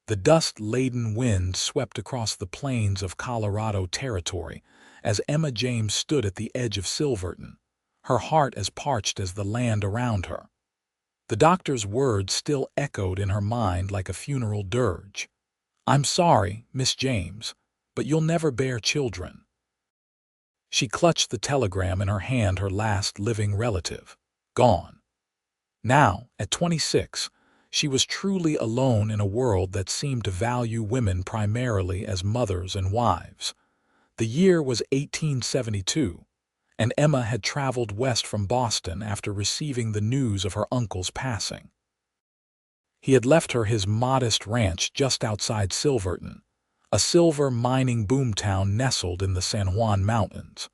The dust-laden wind swept across the plains of Colorado Territory as Emma James stood at the edge of Silverton, her heart as parched as the land around her. The doctor's words still echoed in her mind like a funeral dirge. "I'm sorry, Miss James, but you'll never bear children." She clutched the telegram in her hand, her last living relative. Gone. Now, at 26, she was truly alone in a world that seemed to value women primarily as mothers and wives. The year was 1872, and Emma had traveled west from Boston after receiving the news of her uncle's passing. He had left her his modest ranch just outside Silverton, a silver mining boomtown nestled in the San Juan Mountains.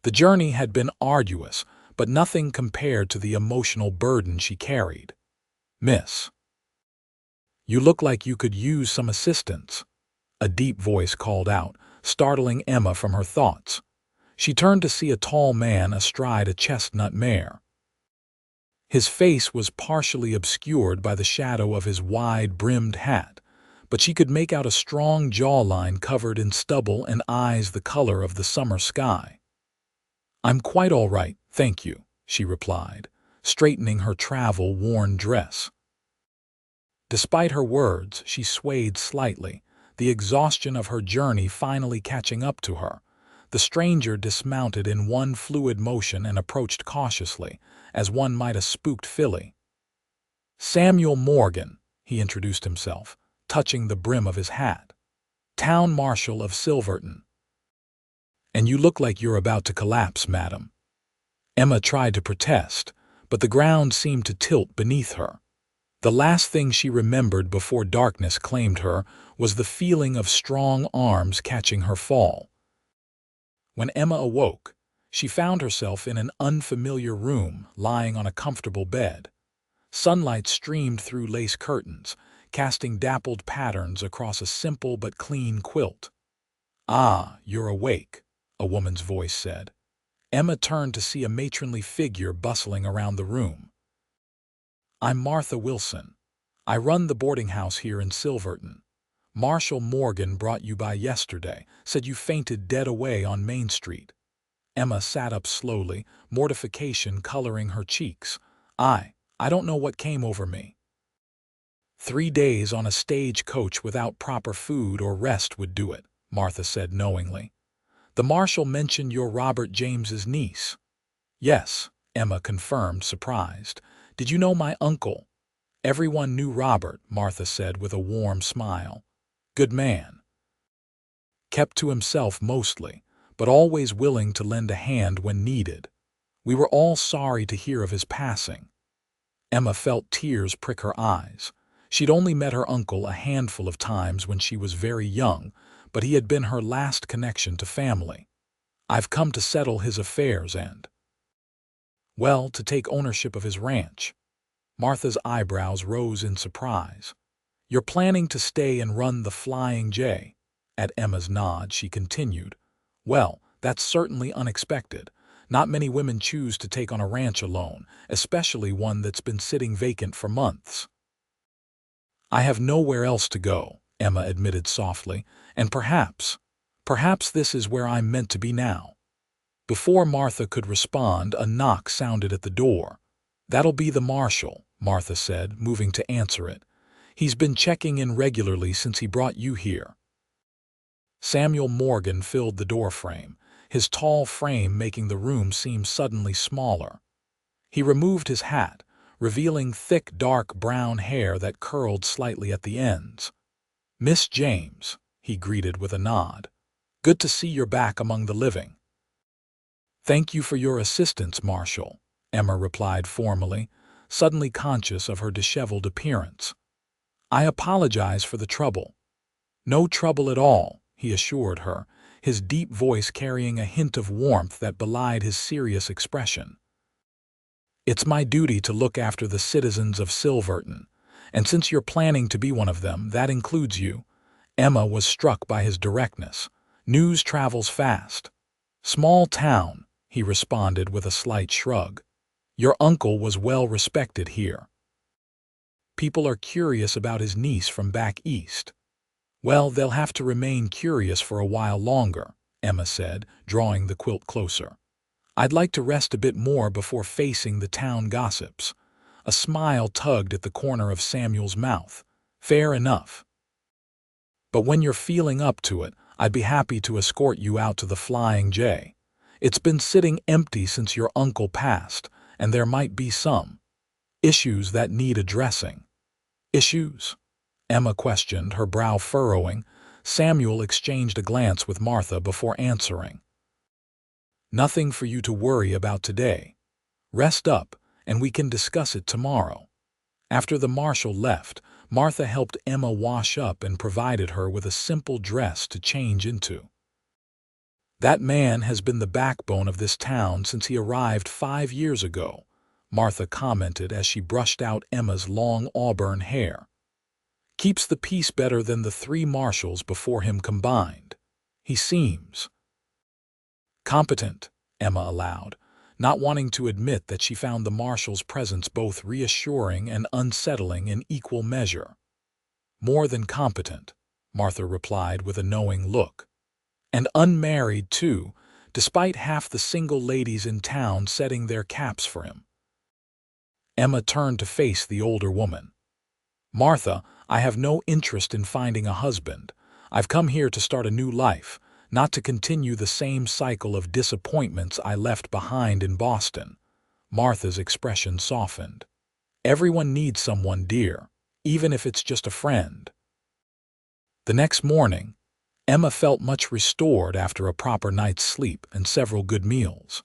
The journey had been arduous, but nothing compared to the emotional burden she carried. "Miss, you look like you could use some assistance," a deep voice called out, startling Emma from her thoughts. She turned to see a tall man astride a chestnut mare. His face was partially obscured by the shadow of his wide-brimmed hat, but she could make out a strong jawline covered in stubble and eyes the color of the summer sky. "I'm quite all right, thank you," she replied, straightening her travel-worn dress. Despite her words, she swayed slightly, the exhaustion of her journey finally catching up to her. The stranger dismounted in one fluid motion and approached cautiously, as one might a spooked filly. "Samuel Morgan," he introduced himself, touching the brim of his hat. "Town marshal of Silverton." "And you look like you're about to collapse, madam." Emma tried to protest, but the ground seemed to tilt beneath her. The last thing she remembered before darkness claimed her was the feeling of strong arms catching her fall. When Emma awoke, she found herself in an unfamiliar room, lying on a comfortable bed. Sunlight streamed through lace curtains, casting dappled patterns across a simple but clean quilt. "Ah, you're awake," a woman's voice said. Emma turned to see a matronly figure bustling around the room. "I'm Martha Wilson. I run the boarding house here in Silverton. Marshal Morgan brought you by yesterday, said you fainted dead away on Main Street." Emma sat up slowly, mortification coloring her cheeks. I don't know what came over me." 3 days on a stage coach without proper food or rest would do it," Martha said knowingly. "The marshal mentioned you're Robert James's niece." "Yes," Emma confirmed, surprised. "Did you know my uncle?" "Everyone knew Robert," Martha said with a warm smile. "Good man. Kept to himself mostly, but always willing to lend a hand when needed. We were all sorry to hear of his passing." Emma felt tears prick her eyes. She'd only met her uncle a handful of times when she was very young, but he had been her last connection to family. "I've come to settle his affairs and, well, to take ownership of his ranch." Martha's eyebrows rose in surprise. "You're planning to stay and run the Flying J?" At Emma's nod, she continued, "Well, that's certainly unexpected. Not many women choose to take on a ranch alone, especially one that's been sitting vacant for months." "I have nowhere else to go," Emma admitted softly, "and perhaps this is where I'm meant to be now." Before Martha could respond, a knock sounded at the door. "That'll be the marshal," Martha said, moving to answer it. "He's been checking in regularly since he brought you here." Samuel Morgan filled the doorframe, his tall frame making the room seem suddenly smaller. He removed his hat, revealing thick dark brown hair that curled slightly at the ends. "Miss James," he greeted with a nod. "Good to see you're back among the living." "Thank you for your assistance, Marshal," Emma replied formally, suddenly conscious of her disheveled appearance. "I apologize for the trouble." "No trouble at all," he assured her, his deep voice carrying a hint of warmth that belied his serious expression. "It's my duty to look after the citizens of Silverton, and since you're planning to be one of them, that includes you." Emma was struck by his directness. "News travels fast." "Small town," he responded with a slight shrug. "Your uncle was well respected here." People are curious about his niece from back east. Well, they'll have to remain curious for a while longer, Emma said, drawing the quilt closer. I'd like to rest a bit more before facing the town gossips. A smile tugged at the corner of Samuel's mouth. Fair enough. But when you're feeling up to it, I'd be happy to escort you out to the Flying J. It's been sitting empty since your uncle passed, and there might be some issues that need addressing. Issues? Emma questioned, her brow furrowing. Samuel exchanged a glance with Martha before answering. Nothing for you to worry about today. Rest up, and we can discuss it tomorrow. After the marshal left, Martha helped Emma wash up and provided her with a simple dress to change into. That man has been the backbone of this town since he arrived 5 years ago, Martha commented as she brushed out Emma's long auburn hair. Keeps the peace better than the 3 marshals before him combined. He seems competent, Emma allowed, not wanting to admit that she found the marshal's presence both reassuring and unsettling in equal measure. More than competent, Martha replied with a knowing look. And unmarried, too, despite half the single ladies in town setting their caps for him. Emma turned to face the older woman. Martha, I have no interest in finding a husband. I've come here to start a new life, not to continue the same cycle of disappointments I left behind in Boston. Martha's expression softened. Everyone needs someone, dear, even if it's just a friend. The next morning, Emma felt much restored after a proper night's sleep and several good meals.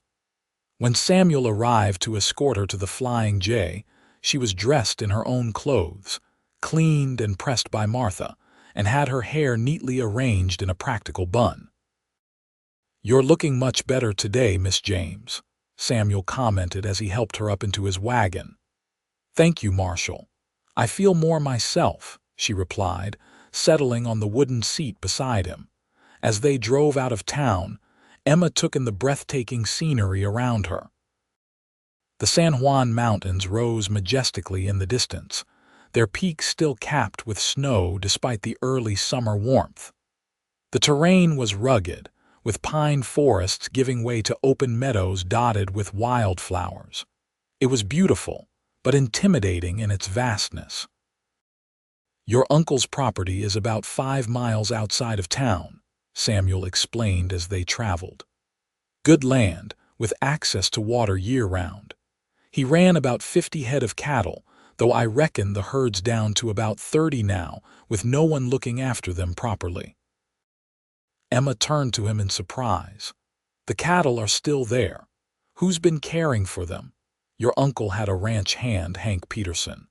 When Samuel arrived to escort her to the Flying J, she was dressed in her own clothes, cleaned and pressed by Martha, and had her hair neatly arranged in a practical bun. You're looking much better today, Miss James, Samuel commented as he helped her up into his wagon. Thank you, Marshal. I feel more myself, she replied, settling on the wooden seat beside him. As they drove out of town, Emma took in the breathtaking scenery around her. The San Juan Mountains rose majestically in the distance, their peaks still capped with snow despite the early summer warmth. The terrain was rugged, with pine forests giving way to open meadows dotted with wildflowers. It was beautiful, but intimidating in its vastness. Your uncle's property is about 5 miles outside of town, Samuel explained as they traveled. Good land, with access to water year-round. He ran about 50 head of cattle, though I reckon the herd's down to about 30 now, with no one looking after them properly. Emma turned to him in surprise. The cattle are still there. Who's been caring for them? Your uncle had a ranch hand, Hank Peterson.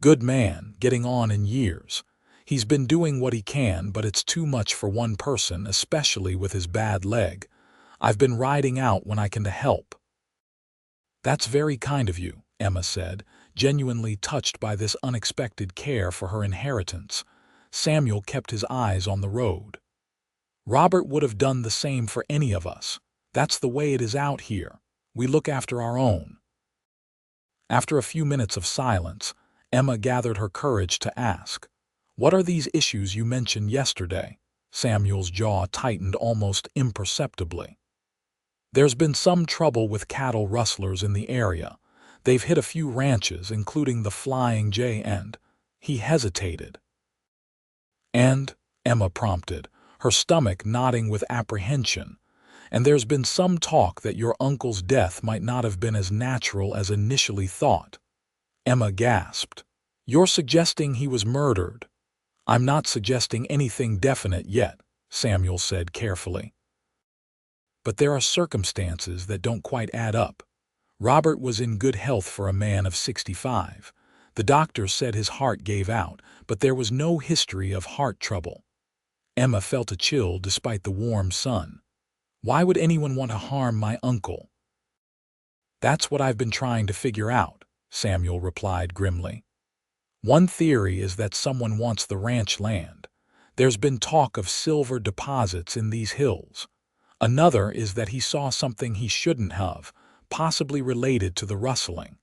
Good man, getting on in years. He's been doing what he can, but it's too much for one person, especially with his bad leg. I've been riding out when I can to help. That's very kind of you, Emma said, genuinely touched by this unexpected care for her inheritance. Samuel kept his eyes on the road. Robert would have done the same for any of us. That's the way it is out here. We look after our own. After a few minutes of silence, Emma gathered her courage to ask, "What are these issues you mentioned yesterday?" Samuel's jaw tightened almost imperceptibly. There's been some trouble with cattle rustlers in the area. They've hit a few ranches, including the Flying J, and he hesitated. And, Emma prompted, her stomach nodding with apprehension, and there's been some talk that your uncle's death might not have been as natural as initially thought. Emma gasped. You're suggesting he was murdered? I'm not suggesting anything definite yet, Samuel said carefully. But there are circumstances that don't quite add up. Robert was in good health for a man of 65. The doctor said his heart gave out, but there was no history of heart trouble. Emma felt a chill despite the warm sun. Why would anyone want to harm my uncle? That's what I've been trying to figure out, Samuel replied grimly. One theory is that someone wants the ranch land. There's been talk of silver deposits in these hills. Another is that he saw something he shouldn't have, possibly related to the rustling.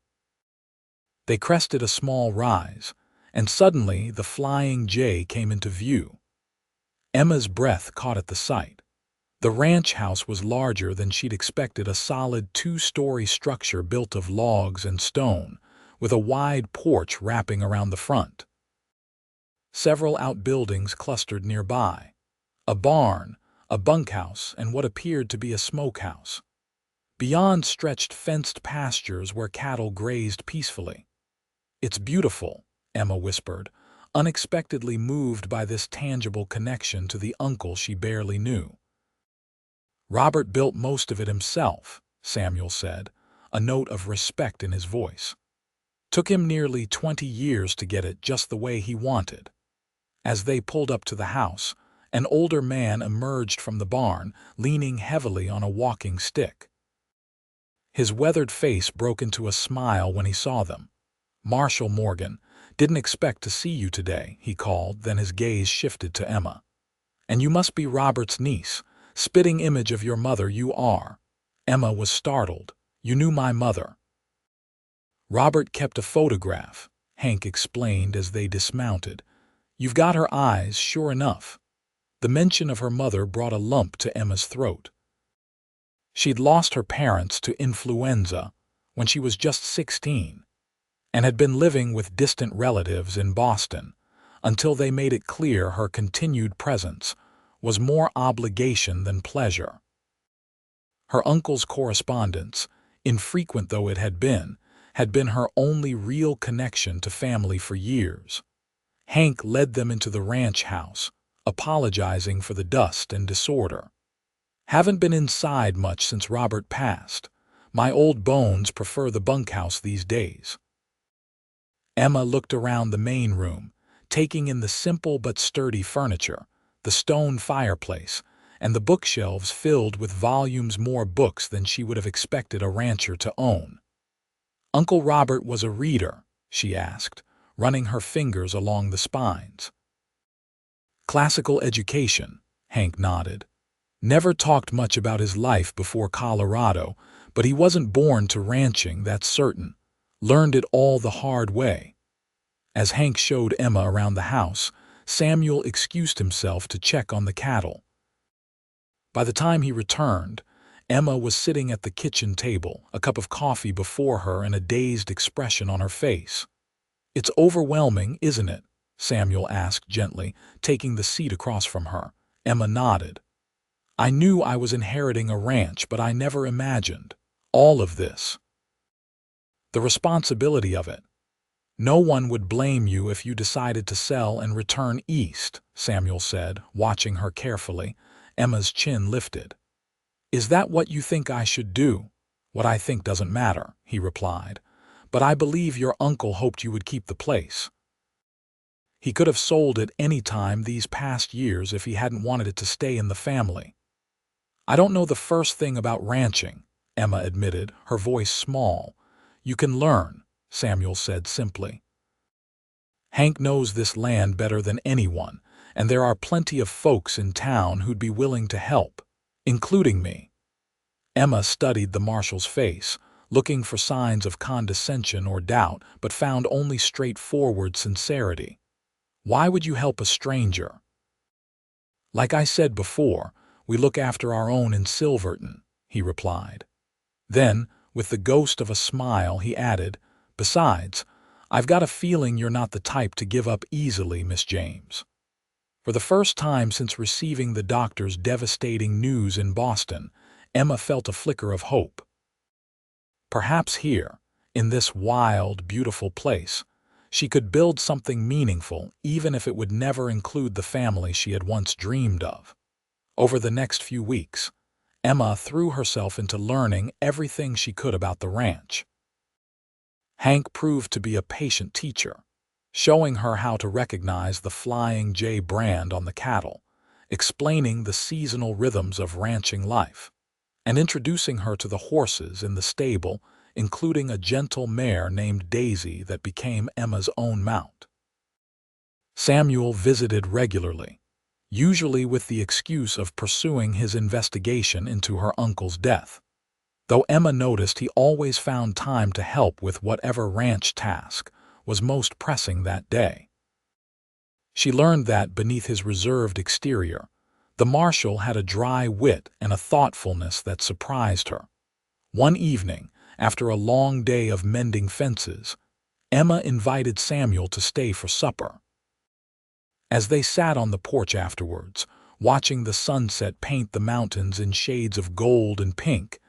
They crested a small rise. and suddenly the Flying J came into view. Emma's breath caught at the sight. The ranch house was larger than she'd expected, a solid two-story structure built of logs and stone, with a wide porch wrapping around the front. Several outbuildings clustered nearby: a barn, a bunkhouse, and what appeared to be a smokehouse. Beyond stretched fenced pastures where cattle grazed peacefully. "It's beautiful," Emma whispered, unexpectedly moved by this tangible connection to the uncle she barely knew. "Robert built most of it himself," Samuel said, a note of respect in his voice. "Took him nearly 20 years to get it just the way he wanted." As they pulled up to the house, an older man emerged from the barn, leaning heavily on a walking stick. His weathered face broke into a smile when he saw them. "Marshal Morgan, didn't expect to see you today," he called, then his gaze shifted to Emma. "And you must be Robert's niece. Spitting image of your mother you are." Emma was startled. "You knew my mother?" "Robert kept a photograph," Hank explained as they dismounted. "You've got her eyes, sure enough." The mention of her mother brought a lump to Emma's throat. She'd lost her parents to influenza when she was just 16, and had been living with distant relatives in Boston until they made it clear her continued presence was more obligation than pleasure. Her uncle's correspondence, infrequent though it had been her only real connection to family for years. Hank led them into the ranch house, apologizing for the dust and disorder. "Haven't been inside much since Robert passed. My old bones prefer the bunkhouse these days." Emma looked around the main room, taking in the simple but sturdy furniture, the stone fireplace, and the bookshelves filled with volumes more books than she would have expected a rancher to own. "Uncle Robert was a reader?" she asked, running her fingers along the spines. "Classical education," Hank nodded. "Never talked much about his life before Colorado, but he wasn't born to ranching, that's certain. Learned it all the hard way." As Hank showed Emma around the house, Samuel excused himself to check on the cattle. By the time he returned, Emma was sitting at the kitchen table, a cup of coffee before her and a dazed expression on her face. "It's overwhelming, isn't it?" Samuel asked gently, taking the seat across from her. Emma nodded. "I knew I was inheriting a ranch, but I never imagined all of this. The responsibility of it. No one would blame you if you decided to sell and return east," Samuel said, watching her carefully. Emma's chin lifted. "Is that what you think I should do?" "What I think doesn't matter," he replied. "But I believe your uncle hoped you would keep the place. He could have sold it any time these past years if he hadn't wanted it to stay in the family." "I don't know the first thing about ranching," Emma admitted, her voice small. "You can learn," Samuel said simply. "Hank knows this land better than anyone, and there are plenty of folks in town who'd be willing to help, including me." Emma studied the marshal's face, looking for signs of condescension or doubt, but found only straightforward sincerity. "Why would you help a stranger?" "Like I said before, we look after our own in Silverton," he replied. Then, with the ghost of a smile, he added, "Besides, I've got a feeling you're not the type to give up easily, Miss James." For the first time since receiving the doctor's devastating news in Boston, Emma felt a flicker of hope. Perhaps here, in this wild, beautiful place, she could build something meaningful, even if it would never include the family she had once dreamed of. Over the next few weeks, Emma threw herself into learning everything she could about the ranch. Hank proved to be a patient teacher, showing her how to recognize the Flying J brand on the cattle, explaining the seasonal rhythms of ranching life, and introducing her to the horses in the stable, including a gentle mare named Daisy that became Emma's own mount. Samuel visited regularly, usually with the excuse of pursuing his investigation into her uncle's death, though Emma noticed he always found time to help with whatever ranch task, was most pressing that day. She learned that beneath his reserved exterior, the marshal had a dry wit and a thoughtfulness that surprised her. One evening, after a long day of mending fences, Emma invited Samuel to stay for supper. As they sat on the porch afterwards, watching the sunset paint the mountains in shades of gold and pink,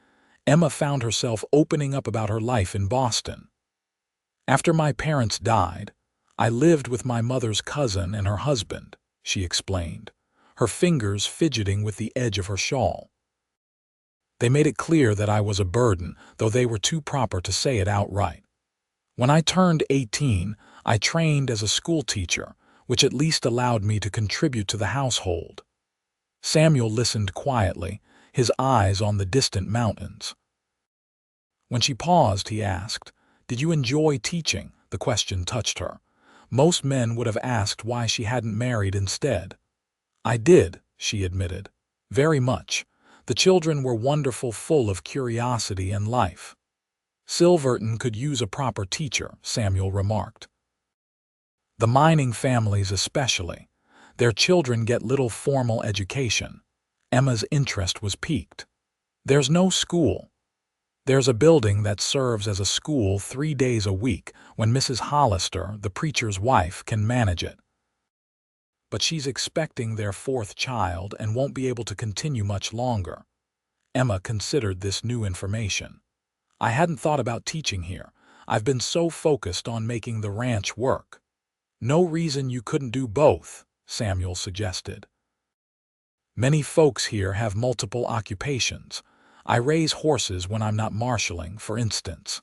Emma found herself opening up about her life in Boston. "After my parents died, I lived with my mother's cousin and her husband," she explained, her fingers fidgeting with the edge of her shawl. "They made it clear that I was a burden, though they were too proper to say it outright. When I turned 18, I trained as a school teacher, which at least allowed me to contribute to the household." Samuel listened quietly, his eyes on the distant mountains. When she paused, he asked, "Did you enjoy teaching?" The question touched her. Most men would have asked why she hadn't married instead. "I did," she admitted. "Very much. The children were wonderful, full of curiosity and life." "Silverton could use a proper teacher," Samuel remarked. "The mining families especially. Their children get little formal education." Emma's interest was piqued. "There's no school." "There's a building that serves as a school 3 days a week when Mrs. Hollister, the preacher's wife, can manage it. But she's expecting their 4th child and won't be able to continue much longer." Emma considered this new information. "I hadn't thought about teaching here. I've been so focused on making the ranch work." "No reason you couldn't do both," Samuel suggested. "Many folks here have multiple occupations. I raise horses when I'm not marshaling, for instance."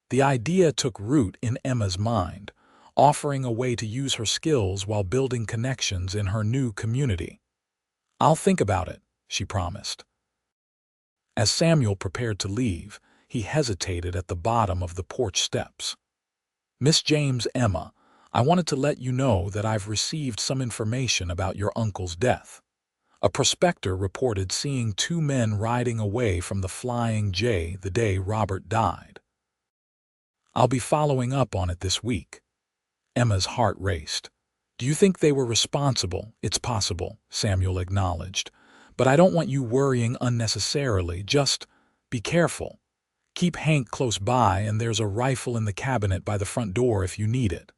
The idea took root in Emma's mind, offering a way to use her skills while building connections in her new community. "I'll think about it," she promised. As Samuel prepared to leave, he hesitated at the bottom of the porch steps. "Miss James, Emma, I wanted to let you know that I've received some information about your uncle's death. A prospector reported seeing 2 men riding away from the Flying J the day Robert died. I'll be following up on it this week." Emma's heart raced. "Do you think they were responsible?" "It's possible," Samuel acknowledged. "But I don't want you worrying unnecessarily. Just be careful. Keep Hank close by, and there's a rifle in the cabinet by the front door if you need it."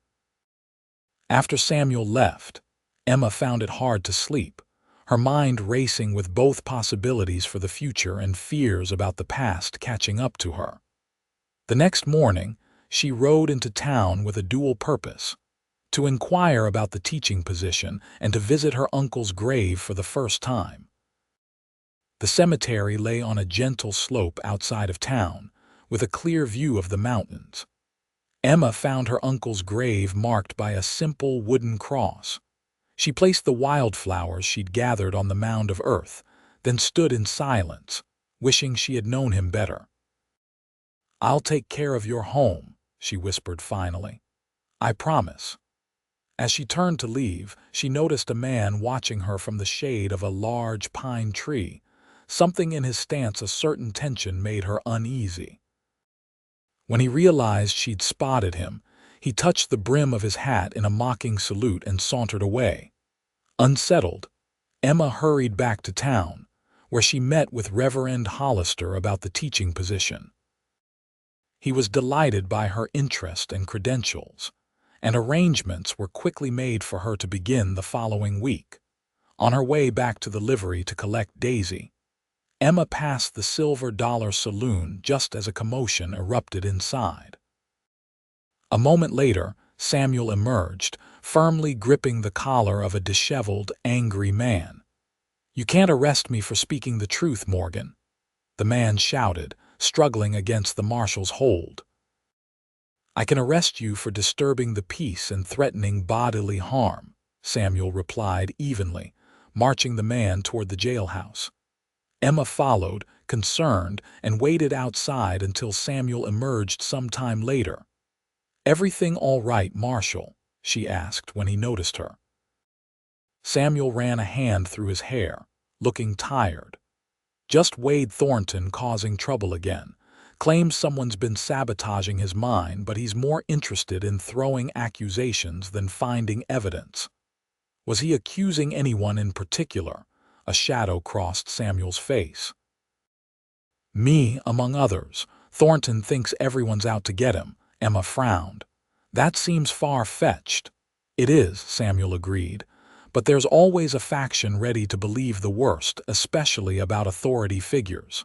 After Samuel left, Emma found it hard to sleep, her mind racing with both possibilities for the future and fears about the past catching up to her. The next morning, she rode into town with a dual purpose: to inquire about the teaching position and to visit her uncle's grave for the first time. The cemetery lay on a gentle slope outside of town, with a clear view of the mountains. Emma found her uncle's grave marked by a simple wooden cross. She placed the wildflowers she'd gathered on the mound of earth, then stood in silence, wishing she had known him better. "I'll take care of your home," she whispered finally. "I promise." As she turned to leave, she noticed a man watching her from the shade of a large pine tree. Something in his stance, a certain tension, made her uneasy. When he realized she'd spotted him, he touched the brim of his hat in a mocking salute and sauntered away. Unsettled, Emma hurried back to town, where she met with Reverend Hollister about the teaching position. He was delighted by her interest and credentials, and arrangements were quickly made for her to begin the following week. On her way back to the livery to collect Daisy, Emma passed the Silver Dollar Saloon just as a commotion erupted inside. A moment later, Samuel emerged, firmly gripping the collar of a disheveled, angry man. "You can't arrest me for speaking the truth, Morgan," the man shouted, struggling against the marshal's hold. "I can arrest you for disturbing the peace and threatening bodily harm," Samuel replied evenly, marching the man toward the jailhouse. Emma followed, concerned, and waited outside until Samuel emerged some time later. "Everything all right, Marshal?" she asked when he noticed her. Samuel ran a hand through his hair, looking tired. "Just Wade Thornton causing trouble again. Claims someone's been sabotaging his mind, but he's more interested in throwing accusations than finding evidence. Was he accusing anyone in particular? A shadow crossed Samuel's face. Me, among others. Thornton thinks everyone's out to get him. Emma frowned. That seems far-fetched. It is, Samuel agreed. But there's always a faction ready to believe the worst, especially about authority figures.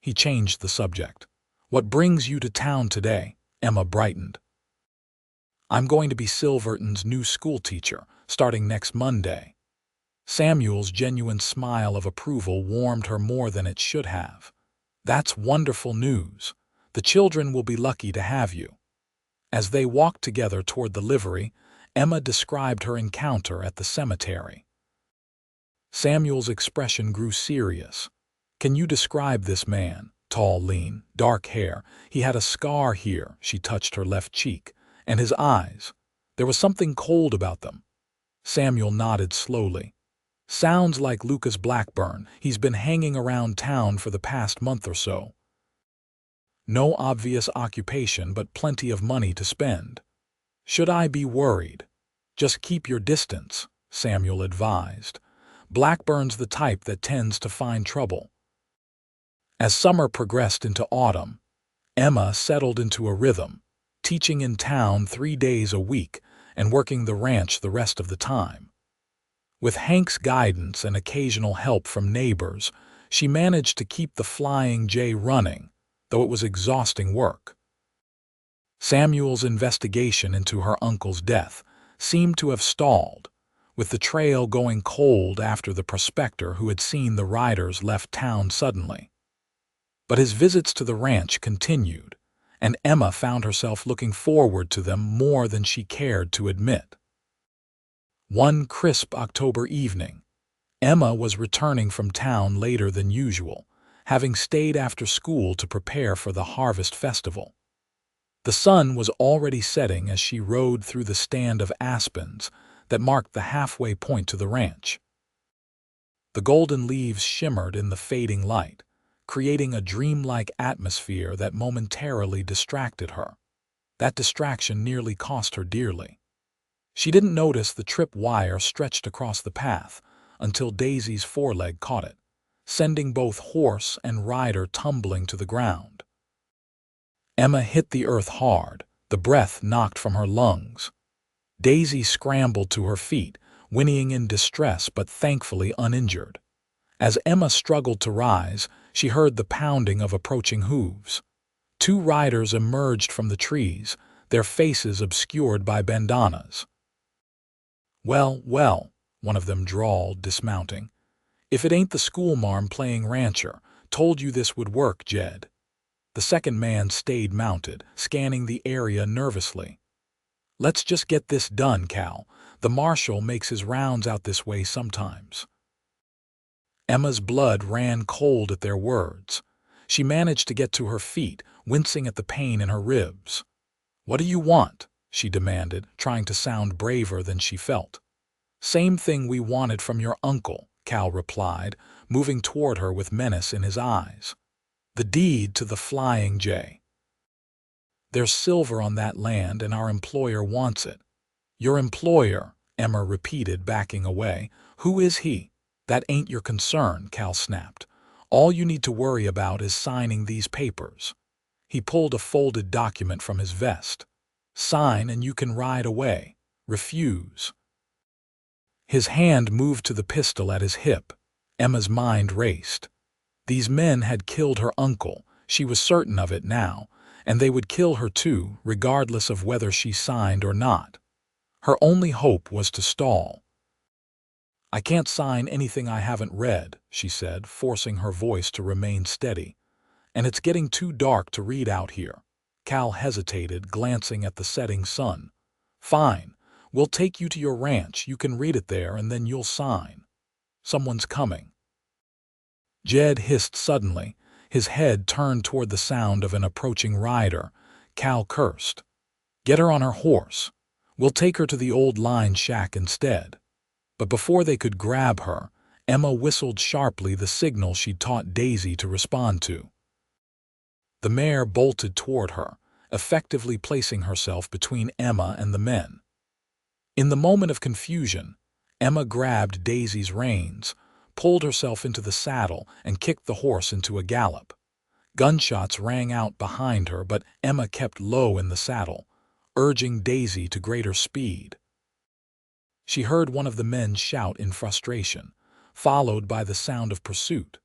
He changed the subject. What brings you to town today? Emma brightened. I'm going to be Silverton's new schoolteacher, starting next Monday. Samuel's genuine smile of approval warmed her more than it should have. That's wonderful news. The children will be lucky to have you. As they walked together toward the livery, Emma described her encounter at the cemetery. Samuel's expression grew serious. Can you describe this man? Tall, lean, dark hair. He had a scar here, she touched her left cheek, and his eyes. There was something cold about them. Samuel nodded slowly. Sounds like Lucas Blackburn. He's been hanging around town for the past month or so. No obvious occupation, but plenty of money to spend. Should I be worried? Just keep your distance, Samuel advised. Blackburn's the type that tends to find trouble. As summer progressed into autumn, Emma settled into a rhythm, teaching in town 3 days a week and working the ranch the rest of the time. With Hank's guidance and occasional help from neighbors, she managed to keep the Flying J running, though it was exhausting work. Samuel's investigation into her uncle's death seemed to have stalled, with the trail going cold after the prospector who had seen the riders left town suddenly. But his visits to the ranch continued, and Emma found herself looking forward to them more than she cared to admit. One crisp October evening, Emma was returning from town later than usual, having stayed after school to prepare for the harvest festival. The sun was already setting as she rode through the stand of aspens that marked the halfway point to the ranch. The golden leaves shimmered in the fading light, creating a dreamlike atmosphere that momentarily distracted her. That distraction nearly cost her dearly. She didn't notice the trip wire stretched across the path until Daisy's foreleg caught it, sending both horse and rider tumbling to the ground. Emma hit the earth hard, the breath knocked from her lungs. Daisy scrambled to her feet, whinnying in distress but thankfully uninjured. As Emma struggled to rise, she heard the pounding of approaching hooves. 2 riders emerged from the trees, their faces obscured by bandanas. Well, one of them drawled, dismounting. If it ain't the schoolmarm playing rancher, told you this would work, Jed. The second man stayed mounted, scanning the area nervously. Let's just get this done, Cal. The marshal makes his rounds out this way sometimes. Emma's blood ran cold at their words. She managed to get to her feet, wincing at the pain in her ribs. What do you want? She demanded, trying to sound braver than she felt. Same thing we wanted from your uncle, Cal replied, moving toward her with menace in his eyes. The deed to the Flying J. There's silver on that land and our employer wants it. Your employer, Emma repeated, backing away. Who is he? That ain't your concern, Cal snapped. All you need to worry about is signing these papers. He pulled a folded document from his vest. Sign and you can ride away. Refuse. His hand moved to the pistol at his hip. Emma's mind raced. These men had killed her uncle, she was certain of it now, and they would kill her too, regardless of whether she signed or not. Her only hope was to stall. I can't sign anything I haven't read, she said, forcing her voice to remain steady. And it's getting too dark to read out here. Cal hesitated, glancing at the setting sun. Fine, we'll take you to your ranch, you can read it there and then you'll sign. Someone's coming. Jed hissed suddenly, his head turned toward the sound of an approaching rider. Cal cursed. Get her on her horse. We'll take her to the old line shack instead. But before they could grab her, Emma whistled sharply the signal she'd taught Daisy to respond to. The mare bolted toward her, effectively placing herself between Emma and the men. In the moment of confusion, Emma grabbed Daisy's reins, pulled herself into the saddle, and kicked the horse into a gallop. Gunshots rang out behind her, but Emma kept low in the saddle, urging Daisy to greater speed. She heard one of the men shout in frustration, followed by the sound of pursuit.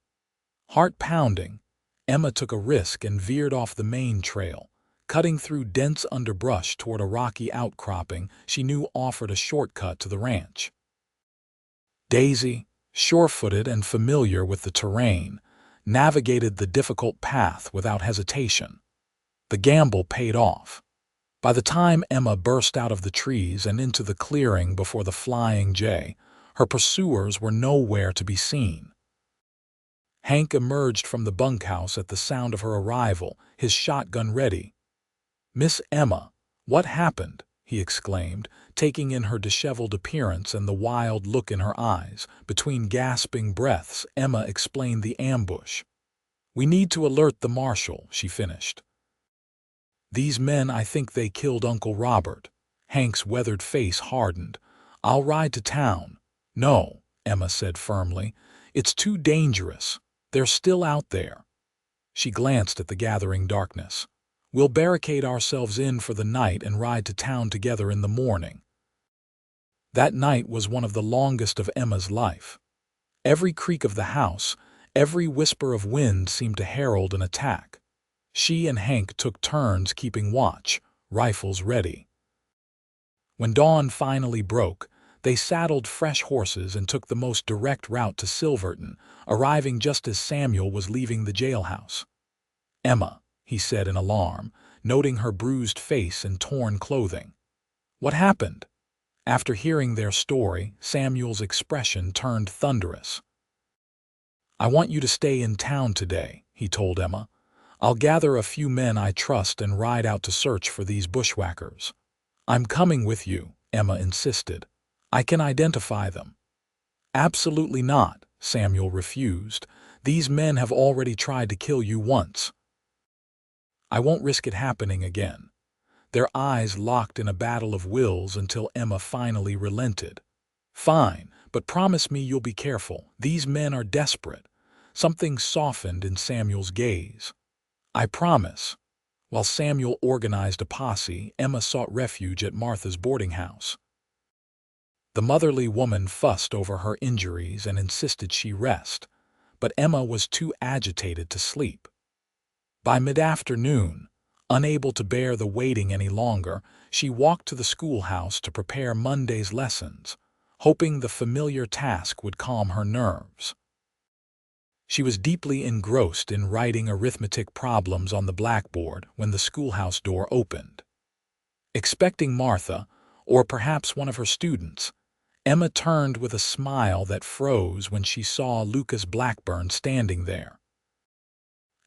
Heart pounding, Emma took a risk and veered off the main trail, cutting through dense underbrush toward a rocky outcropping she knew offered a shortcut to the ranch. Daisy, sure-footed and familiar with the terrain, navigated the difficult path without hesitation. The gamble paid off. By the time Emma burst out of the trees and into the clearing before the flying jay, her pursuers were nowhere to be seen. Hank emerged from the bunkhouse at the sound of her arrival, his shotgun ready. "Miss Emma, what happened?" he exclaimed, taking in her disheveled appearance and the wild look in her eyes. Between gasping breaths, Emma explained the ambush. "We need to alert the marshal," she finished. "These men, I think they killed Uncle Robert." Hank's weathered face hardened. "I'll ride to town." "No," Emma said firmly. "It's too dangerous. They're still out there." She glanced at the gathering darkness. "We'll barricade ourselves in for the night and ride to town together in the morning." That night was one of the longest of Emma's life. Every creak of the house, every whisper of wind seemed to herald an attack. She and Hank took turns keeping watch, rifles ready. When dawn finally broke, they saddled fresh horses and took the most direct route to Silverton, arriving just as Samuel was leaving the jailhouse. "Emma," he said in alarm, noting her bruised face and torn clothing. "What happened?" After hearing their story, Samuel's expression turned thunderous. "I want you to stay in town today," he told Emma. "I'll gather a few men I trust and ride out to search for these bushwhackers." "I'm coming with you," Emma insisted. "I can identify them." "Absolutely not," Samuel refused. "These men have already tried to kill you once." "I won't risk it happening again." Their eyes locked in a battle of wills until Emma finally relented. "Fine, but promise me you'll be careful. These men are desperate." Something softened in Samuel's gaze. "I promise." While Samuel organized a posse, Emma sought refuge at Martha's boarding house. The motherly woman fussed over her injuries and insisted she rest, but Emma was too agitated to sleep. By mid-afternoon, unable to bear the waiting any longer, she walked to the schoolhouse to prepare Monday's lessons, hoping the familiar task would calm her nerves. She was deeply engrossed in writing arithmetic problems on the blackboard when the schoolhouse door opened. Expecting Martha, or perhaps one of her students, Emma turned with a smile that froze when she saw Lucas Blackburn standing there.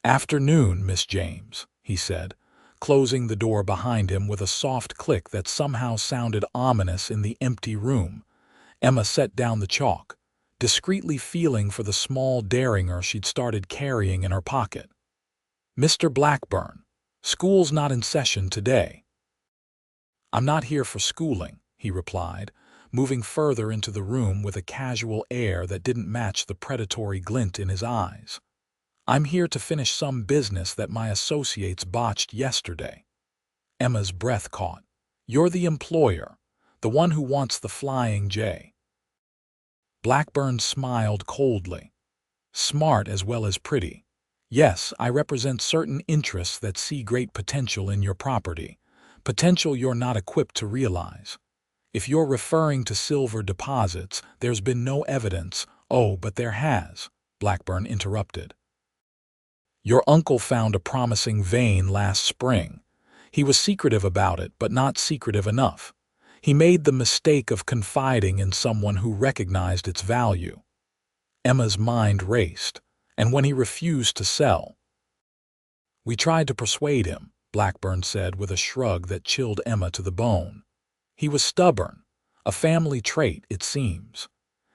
"Afternoon, Miss James," he said, closing the door behind him with a soft click that somehow sounded ominous in the empty room. Emma set down the chalk, discreetly feeling for the small derringer she'd started carrying in her pocket. "Mr. Blackburn, school's not in session today." "I'm not here for schooling," he replied, moving further into the room with a casual air that didn't match the predatory glint in his eyes. "I'm here to finish some business that my associates botched yesterday." Emma's breath caught. "You're the employer, the one who wants the flying jay." Blackburn smiled coldly. "Smart as well as pretty. Yes, I represent certain interests that see great potential in your property, potential you're not equipped to realize. If you're referring to silver deposits, there's been no evidence." "Oh, but there has," Blackburn interrupted. "Your uncle found a promising vein last spring. He was secretive about it, but not secretive enough. He made the mistake of confiding in someone who recognized its value." Emma's mind raced. "And when he refused to sell?" "We tried to persuade him," Blackburn said with a shrug that chilled Emma to the bone. "He was stubborn, a family trait, it seems."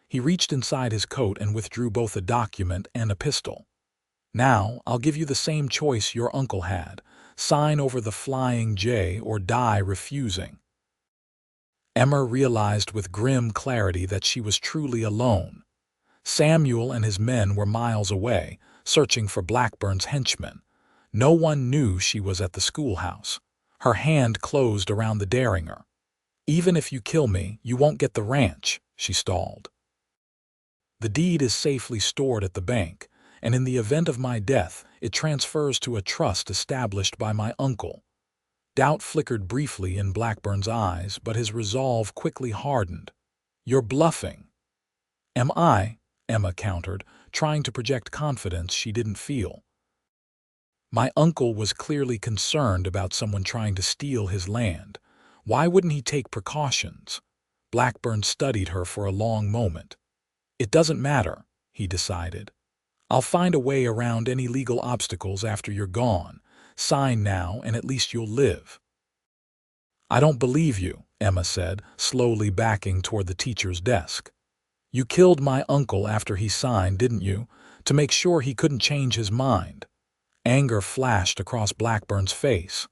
He reached inside his coat and withdrew both a document and a pistol. Now, I'll give you the same choice your uncle had. Sign over the Flying J or die refusing. Emma realized with grim clarity that she was truly alone. Samuel and his men were miles away, searching for Blackburn's henchmen. No one knew she was at the schoolhouse. Her hand closed around the derringer. "Even if you kill me, you won't get the ranch," she stalled. "The deed is safely stored at the bank, and in the event of my death, it transfers to a trust established by my uncle." Doubt flickered briefly in Blackburn's eyes, but his resolve quickly hardened. "You're bluffing." "Am I?" Emma countered, trying to project confidence she didn't feel. "My uncle was clearly concerned about someone trying to steal his land. Why wouldn't he take precautions?" Blackburn studied her for a long moment. "It doesn't matter," he decided. "I'll find a way around any legal obstacles after you're gone. Sign now, and at least you'll live." "I don't believe you," Emma said, slowly backing toward the teacher's desk. "You killed my uncle after he signed, didn't you, to make sure he couldn't change his mind?" Anger flashed across Blackburn's face.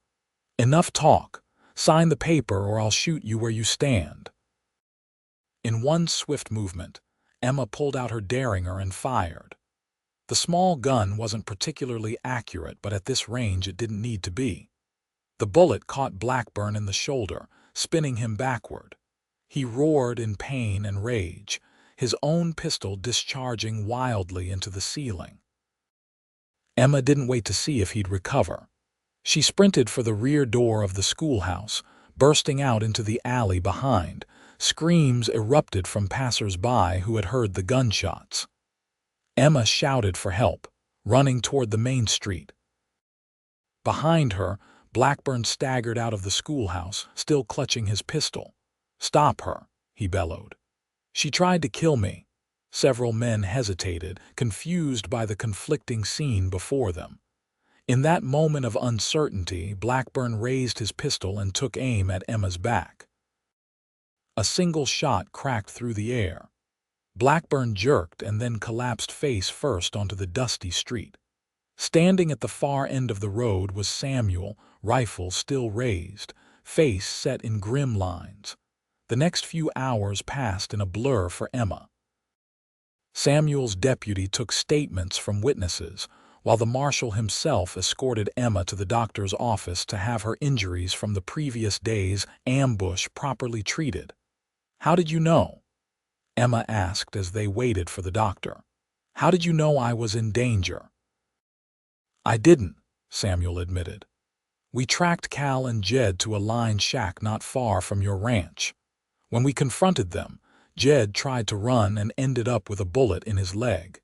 "Enough talk. Sign the paper or I'll shoot you where you stand." In one swift movement, Emma pulled out her derringer and fired. The small gun wasn't particularly accurate, but at this range it didn't need to be. The bullet caught Blackburn in the shoulder, spinning him backward. He roared in pain and rage, his own pistol discharging wildly into the ceiling. Emma didn't wait to see if he'd recover. She sprinted for the rear door of the schoolhouse, bursting out into the alley behind. Screams erupted from passers-by who had heard the gunshots. Emma shouted for help, running toward the main street. Behind her, Blackburn staggered out of the schoolhouse, still clutching his pistol. "Stop her," he bellowed. "She tried to kill me." Several men hesitated, confused by the conflicting scene before them. In that moment of uncertainty, Blackburn raised his pistol and took aim at Emma's back. A single shot cracked through the air. Blackburn jerked and then collapsed face first onto the dusty street. Standing at the far end of the road was Samuel, rifle still raised, face set in grim lines. The next few hours passed in a blur for Emma. Samuel's deputy took statements from witnesses, while the marshal himself escorted Emma to the doctor's office to have her injuries from the previous day's ambush properly treated. "How did you know?" Emma asked as they waited for the doctor. "How did you know I was in danger?" "I didn't," Samuel admitted. "We tracked Cal and Jed to a line shack not far from your ranch. When we confronted them, Jed tried to run and ended up with a bullet in his leg.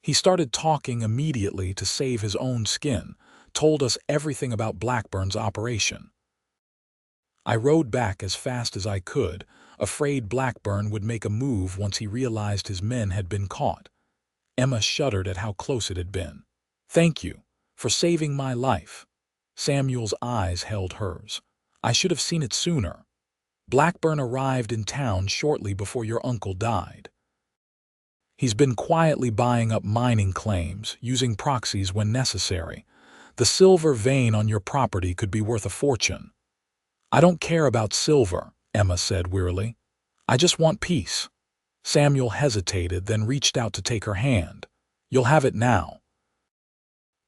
He started talking immediately to save his own skin, told us everything about Blackburn's operation. I rode back as fast as I could, afraid Blackburn would make a move once he realized his men had been caught." Emma shuddered at how close it had been. "Thank you for saving my life." Samuel's eyes held hers. "I should have seen it sooner. Blackburn arrived in town shortly before your uncle died. He's been quietly buying up mining claims, using proxies when necessary. The silver vein on your property could be worth a fortune." "I don't care about silver," Emma said wearily. "I just want peace." Samuel hesitated, then reached out to take her hand. "You'll have it now.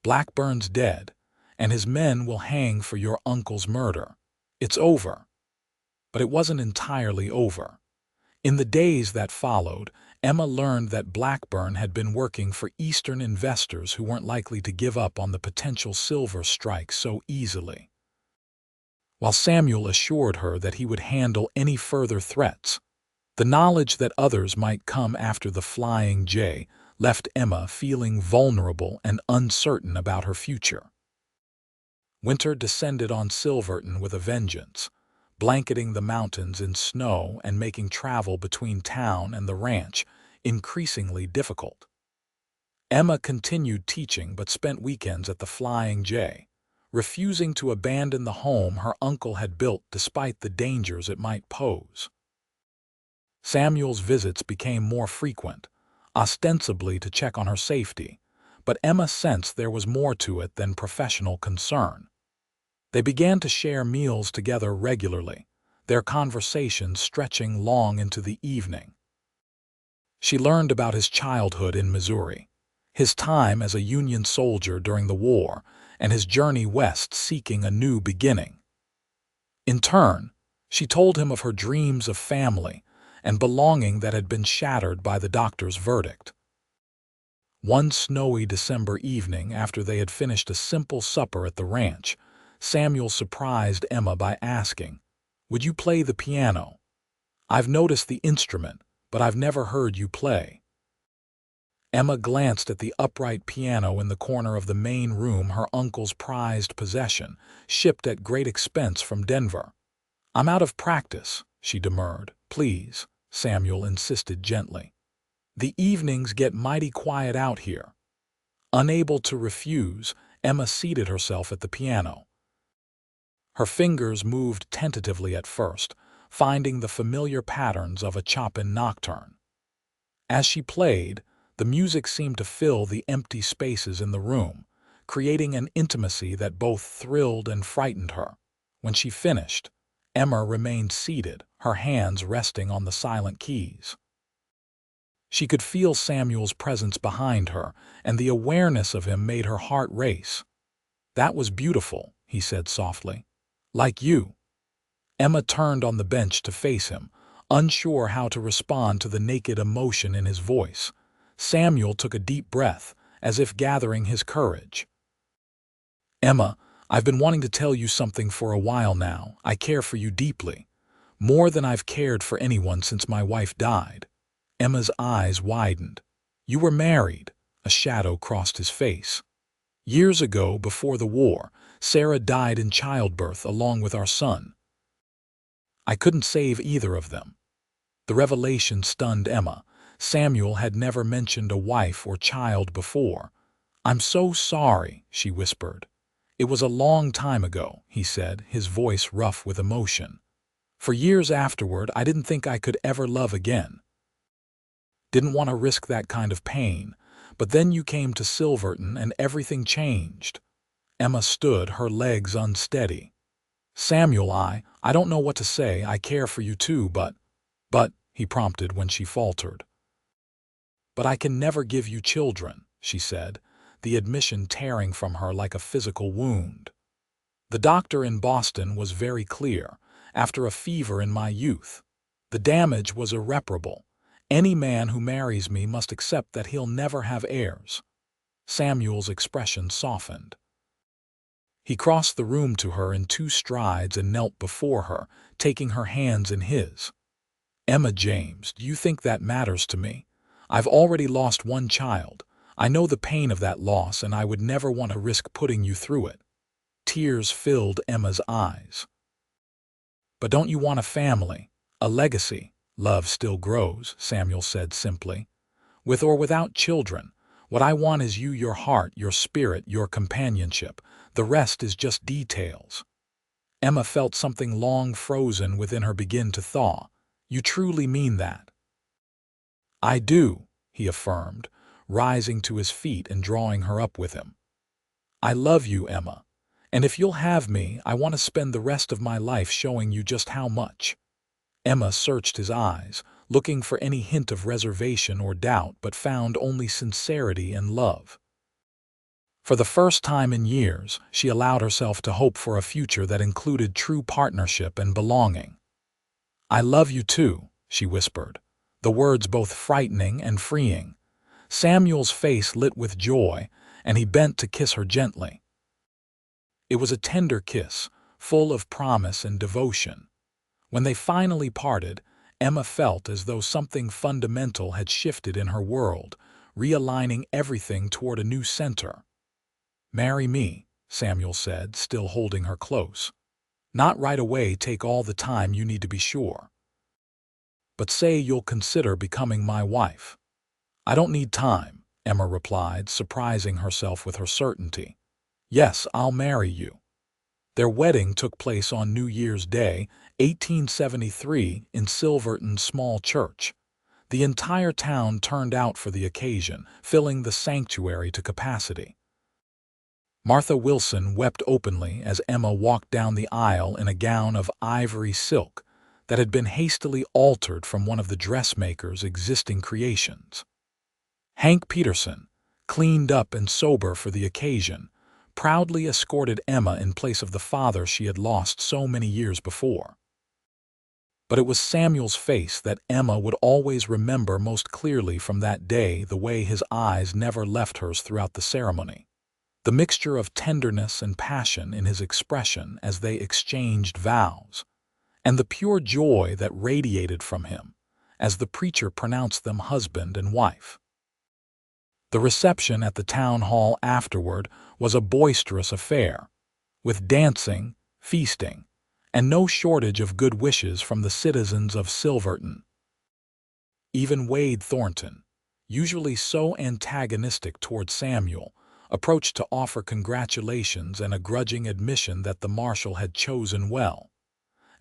Blackburn's dead, and his men will hang for your uncle's murder. It's over." But it wasn't entirely over. In the days that followed, Emma learned that Blackburn had been working for Eastern investors who weren't likely to give up on the potential silver strike so easily. While Samuel assured her that he would handle any further threats, the knowledge that others might come after the Flying J left Emma feeling vulnerable and uncertain about her future. Winter descended on Silverton with a vengeance, blanketing the mountains in snow and making travel between town and the ranch increasingly difficult. Emma continued teaching but spent weekends at the Flying J, refusing to abandon the home her uncle had built despite the dangers it might pose. Samuel's visits became more frequent, ostensibly to check on her safety, but Emma sensed there was more to it than professional concern. They began to share meals together regularly, their conversations stretching long into the evening. She learned about his childhood in Missouri, his time as a Union soldier during the war, and his journey west seeking a new beginning. In turn, she told him of her dreams of family and belonging that had been shattered by the doctor's verdict. One snowy December evening, after they had finished a simple supper at the ranch, Samuel surprised Emma by asking, "Would you play the piano? I've noticed the instrument, but I've never heard you play." Emma glanced at the upright piano in the corner of the main room, her uncle's prized possession, shipped at great expense from Denver. "I'm out of practice," she demurred. "Please," Samuel insisted gently. "The evenings get mighty quiet out here." Unable to refuse, Emma seated herself at the piano. Her fingers moved tentatively at first, finding the familiar patterns of a Chopin nocturne. As she played, the music seemed to fill the empty spaces in the room, creating an intimacy that both thrilled and frightened her. When she finished, Emma remained seated, her hands resting on the silent keys. She could feel Samuel's presence behind her, and the awareness of him made her heart race. "That was beautiful," he said softly. "Like you." Emma turned on the bench to face him, unsure how to respond to the naked emotion in his voice. Samuel took a deep breath, as if gathering his courage. "Emma, I've been wanting to tell you something for a while now. I care for you deeply, more than I've cared for anyone since my wife died." Emma's eyes widened. "You were married." A shadow crossed his face. "Years ago, before the war, Sarah died in childbirth along with our son. I couldn't save either of them." The revelation stunned Emma. Samuel had never mentioned a wife or child before. "I'm so sorry," she whispered. "It was a long time ago," he said, his voice rough with emotion. "For years afterward, I didn't think I could ever love again. Didn't want to risk that kind of pain, but then you came to Silverton and everything changed." Emma stood, her legs unsteady. "Samuel, I don't know what to say. I care for you too, but, he prompted when she faltered. "But I can never give you children," she said, the admission tearing from her like a physical wound. "The doctor in Boston was very clear. After a fever in my youth, the damage was irreparable. Any man who marries me must accept that he'll never have heirs." Samuel's expression softened. He crossed the room to her in 2 strides and knelt before her, taking her hands in his. "Emma James, do you think that matters to me? I've already lost one child. I know the pain of that loss, and I would never want to risk putting you through it." Tears filled Emma's eyes. "But don't you want a family, a legacy?" "Love still grows," Samuel said simply. "With or without children, what I want is you, your heart, your spirit, your companionship. The rest is just details." Emma felt something long frozen within her begin to thaw. "You truly mean that?" "I do," he affirmed, rising to his feet and drawing her up with him. "I love you, Emma, and if you'll have me, I want to spend the rest of my life showing you just how much." Emma searched his eyes, looking for any hint of reservation or doubt, but found only sincerity and love. For the first time in years, she allowed herself to hope for a future that included true partnership and belonging. "I love you too," she whispered, the words both frightening and freeing. Samuel's face lit with joy, and he bent to kiss her gently. It was a tender kiss, full of promise and devotion. When they finally parted, Emma felt as though something fundamental had shifted in her world, realigning everything toward a new center. "Marry me," Samuel said, still holding her close. "Not right away, take all the time you need to be sure. But say you'll consider becoming my wife." "I don't need time," Emma replied, surprising herself with her certainty. "Yes, I'll marry you." Their wedding took place on New Year's Day, 1873, in Silverton's small church. The entire town turned out for the occasion, filling the sanctuary to capacity. Martha Wilson wept openly as Emma walked down the aisle in a gown of ivory silk that had been hastily altered from one of the dressmaker's existing creations. Hank Peterson, cleaned up and sober for the occasion, proudly escorted Emma in place of the father she had lost so many years before. But it was Samuel's face that Emma would always remember most clearly from that day, the way his eyes never left hers throughout the ceremony. The mixture of tenderness and passion in his expression as they exchanged vows, and the pure joy that radiated from him as the preacher pronounced them husband and wife. The reception at the town hall afterward was a boisterous affair, with dancing, feasting, and no shortage of good wishes from the citizens of Silverton. Even Wade Thornton, usually so antagonistic toward Samuel, approached to offer congratulations and a grudging admission that the marshal had chosen well.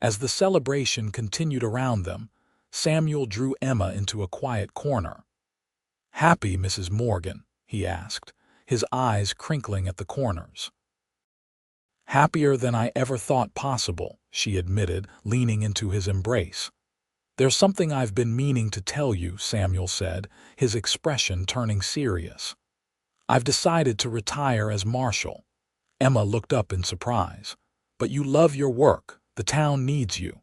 As the celebration continued around them, Samuel drew Emma into a quiet corner. "Happy, Mrs. Morgan?" he asked, his eyes crinkling at the corners. "Happier than I ever thought possible," she admitted, leaning into his embrace. "There's something I've been meaning to tell you," Samuel said, his expression turning serious. "I've decided to retire as marshal." Emma looked up in surprise. "But you love your work. The town needs you."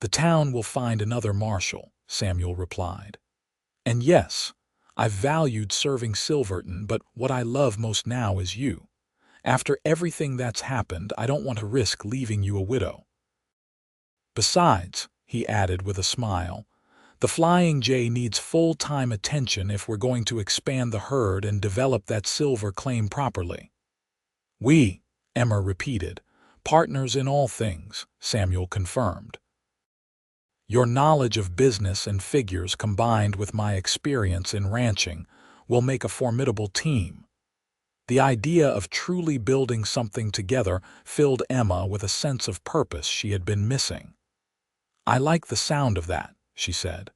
"The town will find another marshal," Samuel replied. "And yes, I've valued serving Silverton, but what I love most now is you. After everything that's happened, I don't want to risk leaving you a widow. Besides," he added with a smile, "the Flying J needs full-time attention if we're going to expand the herd and develop that silver claim properly." "We," Emma repeated. "Partners in all things," Samuel confirmed. "Your knowledge of business and figures combined with my experience in ranching will make a formidable team." The idea of truly building something together filled Emma with a sense of purpose she had been missing. "I like the sound of that," she said,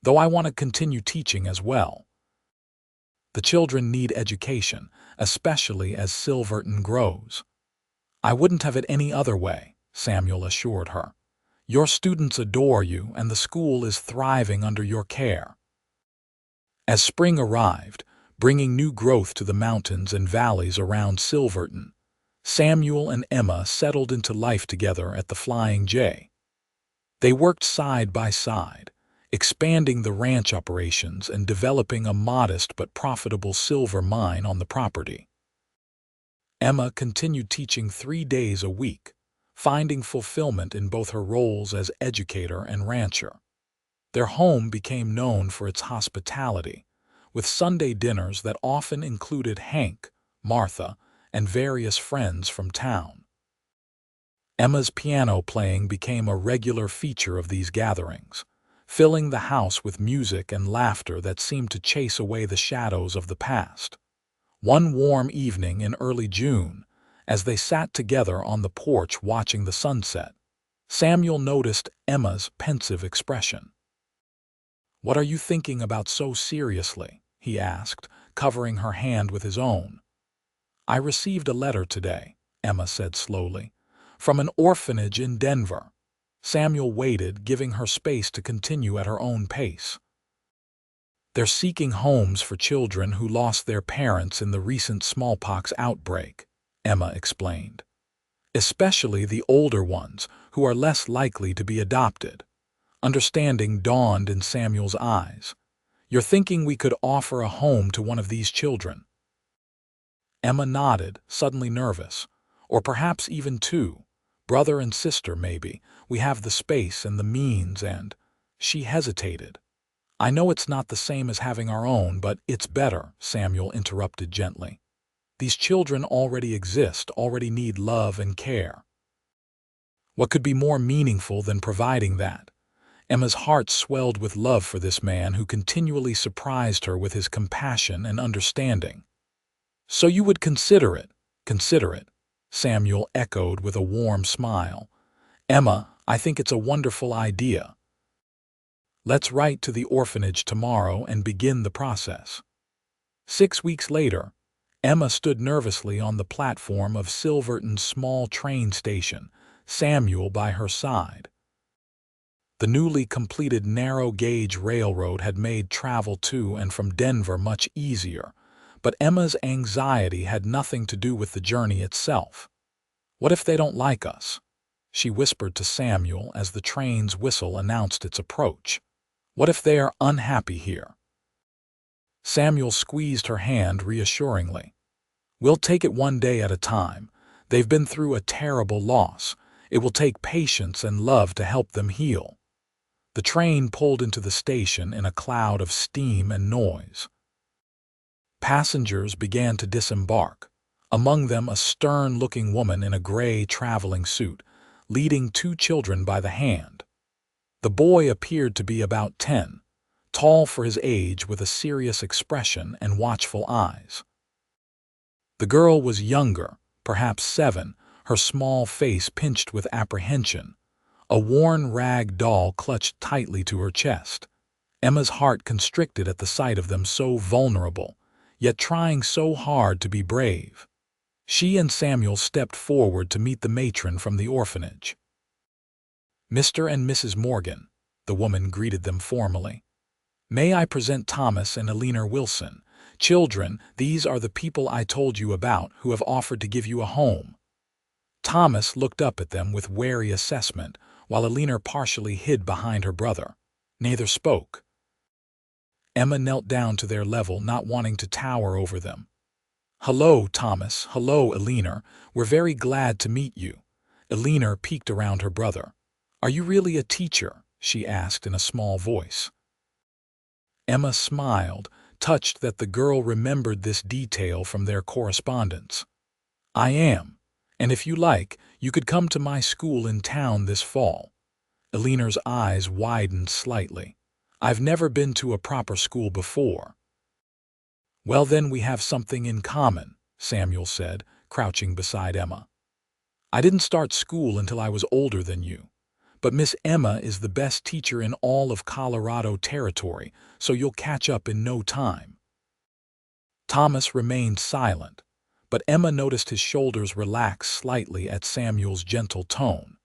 "though I want to continue teaching as well. The children need education, especially as Silverton grows." "I wouldn't have it any other way," Samuel assured her. "Your students adore you, and the school is thriving under your care." As spring arrived, bringing new growth to the mountains and valleys around Silverton, Samuel and Emma settled into life together at the Flying J. They worked side by side, expanding the ranch operations and developing a modest but profitable silver mine on the property. Emma continued teaching 3 days a week, finding fulfillment in both her roles as educator and rancher. Their home became known for its hospitality, with Sunday dinners that often included Hank, Martha, and various friends from town. Emma's piano playing became a regular feature of these gatherings, filling the house with music and laughter that seemed to chase away the shadows of the past. One warm evening in early June, as they sat together on the porch watching the sunset, Samuel noticed Emma's pensive expression. "What are you thinking about so seriously?" he asked, covering her hand with his own. "I received a letter today," Emma said slowly, "from an orphanage in Denver." Samuel waited, giving her space to continue at her own pace. "They're seeking homes for children who lost their parents in the recent smallpox outbreak," Emma explained. "Especially the older ones, who are less likely to be adopted." Understanding dawned in Samuel's eyes. "You're thinking we could offer a home to one of these children?" Emma nodded, suddenly nervous. "Or perhaps even two. Brother and sister, maybe. We have the space and the means and—" She hesitated. "I know it's not the same as having our own, but it's better," Samuel interrupted gently. "These children already exist, already need love and care. What could be more meaningful than providing that?" Emma's heart swelled with love for this man who continually surprised her with his compassion and understanding. "So you would consider it?" "Consider it," Samuel echoed with a warm smile. "Emma, I think it's a wonderful idea." Let's write to the orphanage tomorrow and begin the process." 6 weeks later, Emma stood nervously on the platform of Silverton's small train station, Samuel by her side. The newly completed narrow-gauge railroad had made travel to and from Denver much easier, but Emma's anxiety had nothing to do with the journey itself. "What if they don't like us?" she whispered to Samuel as the train's whistle announced its approach. "What if they are unhappy here?" Samuel squeezed her hand reassuringly. "We'll take it one day at a time. They've been through a terrible loss. It will take patience and love to help them heal." The train pulled into the station in a cloud of steam and noise. Passengers began to disembark, among them a stern-looking woman in a gray traveling suit, leading 2 children by the hand. The boy appeared to be about 10, tall for his age with a serious expression and watchful eyes. The girl was younger, perhaps 7, her small face pinched with apprehension, a worn rag doll clutched tightly to her chest. Emma's heart constricted at the sight of them so vulnerable, yet trying so hard to be brave. She and Samuel stepped forward to meet the matron from the orphanage. "Mr. and Mrs. Morgan," the woman greeted them formally. "May I present Thomas and Eleanor Wilson? Children, these are the people I told you about who have offered to give you a home." Thomas looked up at them with wary assessment, while Eleanor partially hid behind her brother. Neither spoke. Emma knelt down to their level, not wanting to tower over them. "Hello, Thomas. Hello, Eleanor. We're very glad to meet you." Eleanor peeked around her brother. "Are you really a teacher?" she asked in a small voice. Emma smiled, touched that the girl remembered this detail from their correspondence. "I am, and if you like, you could come to my school in town this fall." Eleanor's eyes widened slightly. "I've never been to a proper school before." "Well, then we have something in common," Samuel said, crouching beside Emma. "I didn't start school until I was older than you. But Miss Emma is the best teacher in all of Colorado Territory, so you'll catch up in no time." Thomas remained silent, but Emma noticed his shoulders relax slightly at Samuel's gentle tone.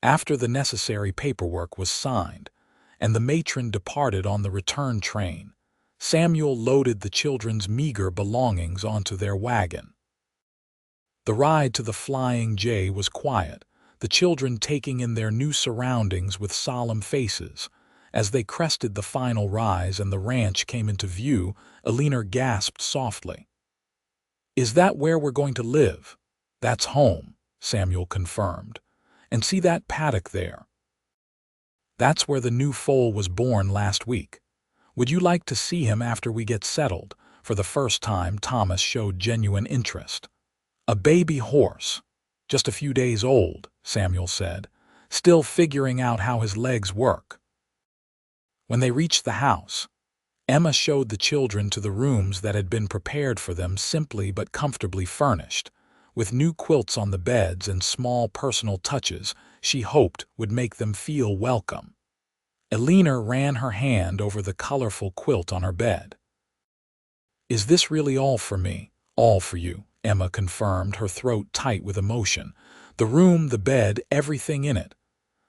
After the necessary paperwork was signed, and the matron departed on the return train, Samuel loaded the children's meager belongings onto their wagon. The ride to the Flying J was quiet, the children taking in their new surroundings with solemn faces. As they crested the final rise and the ranch came into view, Eleanor gasped softly. "Is that where we're going to live?" "That's home," Samuel confirmed. "And see that paddock there? That's where the new foal was born last week. Would you like to see him after we get settled?" For the first time, Thomas showed genuine interest. "A baby horse. Just a few days old," Samuel said, still figuring out how his legs work. When they reached the house, Emma showed the children to the rooms that had been prepared for them, simply but comfortably furnished, with new quilts on the beds and small personal touches she hoped would make them feel welcome. Eleanor ran her hand over the colorful quilt on her bed. "Is this really all for me?" "All for you," Emma confirmed, her throat tight with emotion. "The room, the bed, everything in it."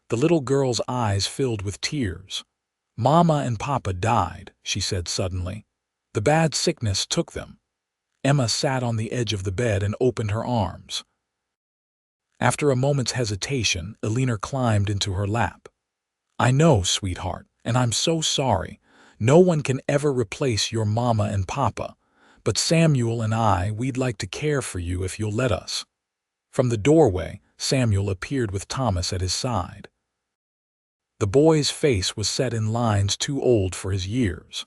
The little girl's eyes filled with tears. "Mama and Papa died," she said suddenly. "The bad sickness took them." Emma sat on the edge of the bed and opened her arms. After a moment's hesitation, Eleanor climbed into her lap. "I know, sweetheart, and I'm so sorry. No one can ever replace your Mama and Papa. But Samuel and we'd like to care for you if you'll let us." From the doorway, Samuel appeared with Thomas at his side. The boy's face was set in lines too old for his years.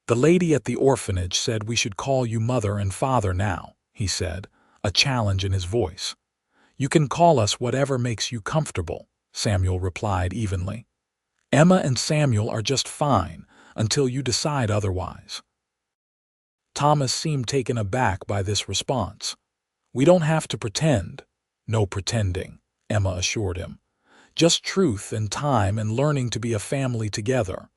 "The lady at the orphanage said we should call you Mother and Father now," he said, a challenge in his voice. "You can call us whatever makes you comfortable," Samuel replied evenly. "Emma and Samuel are just fine until you decide otherwise." Thomas seemed taken aback by this response. "We don't have to pretend." "No pretending," Emma assured him. "Just truth and time and learning to be a family together."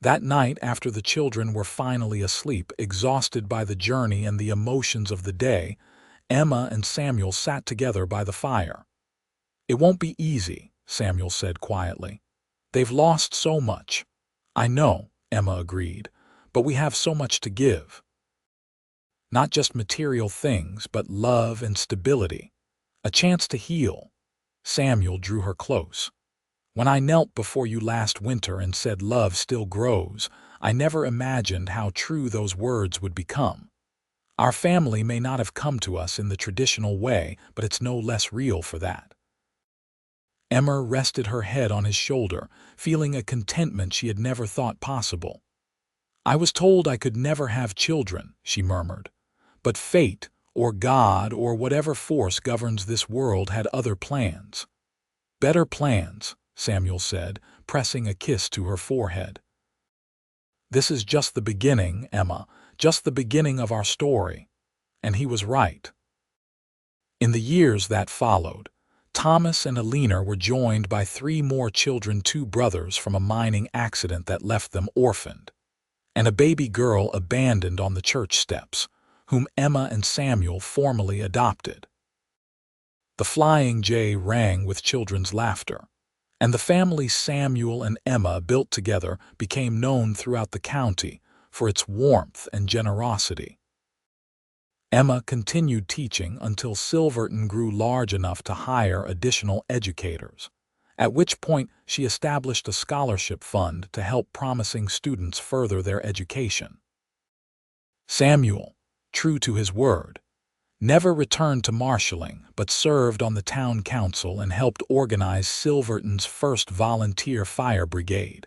That night, after the children were finally asleep, exhausted by the journey and the emotions of the day, Emma and Samuel sat together by the fire. "It won't be easy," Samuel said quietly. "They've lost so much." "I know," Emma agreed, "but we have so much to give. Not just material things, but love and stability. A chance to heal." Samuel drew her close. "When I knelt before you last winter and said love still grows, I never imagined how true those words would become. Our family may not have come to us in the traditional way, but it's no less real for that." Emma rested her head on his shoulder, feeling a contentment she had never thought possible. "I was told I could never have children," she murmured. "But fate, or God, or whatever force governs this world had other plans." "Better plans," Samuel said, pressing a kiss to her forehead. "This is just the beginning, Emma, just the beginning of our story." And he was right. In the years that followed, Thomas and Alina were joined by 3 more children, 2 brothers from a mining accident that left them orphaned, and a baby girl abandoned on the church steps, whom Emma and Samuel formally adopted. The Flying J rang with children's laughter, and the family Samuel and Emma built together became known throughout the county for its warmth and generosity. Emma continued teaching until Silverton grew large enough to hire additional educators, at which point she established a scholarship fund to help promising students further their education. Samuel, true to his word, never returned to marshalling but served on the town council and helped organize Silverton's first volunteer fire brigade.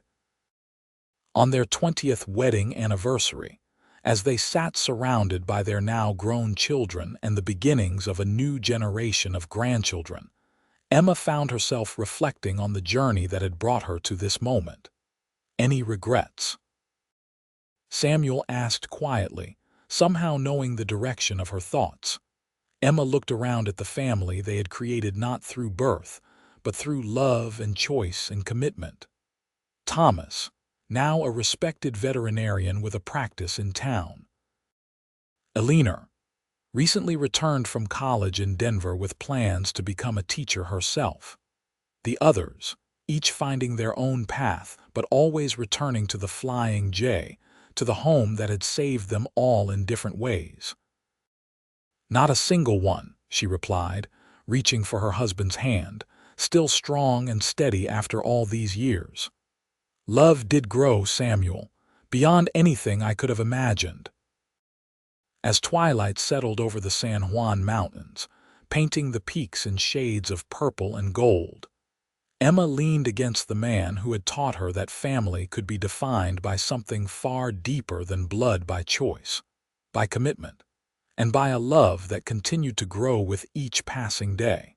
On their 20th wedding anniversary, as they sat surrounded by their now grown children and the beginnings of a new generation of grandchildren, Emma found herself reflecting on the journey that had brought her to this moment. "Any regrets?" Samuel asked quietly, somehow knowing the direction of her thoughts. Emma looked around at the family they had created not through birth, but through love and choice and commitment. Thomas, now a respected veterinarian with a practice in town. Alina, recently returned from college in Denver with plans to become a teacher herself. The others, each finding their own path, but always returning to the Flying J, to the home that had saved them all in different ways. "Not a single one," she replied, reaching for her husband's hand, still strong and steady after all these years. "Love did grow, Samuel, beyond anything I could have imagined." As twilight settled over the San Juan Mountains, painting the peaks in shades of purple and gold, Emma leaned against the man who had taught her that family could be defined by something far deeper than blood, by choice, by commitment, and by a love that continued to grow with each passing day.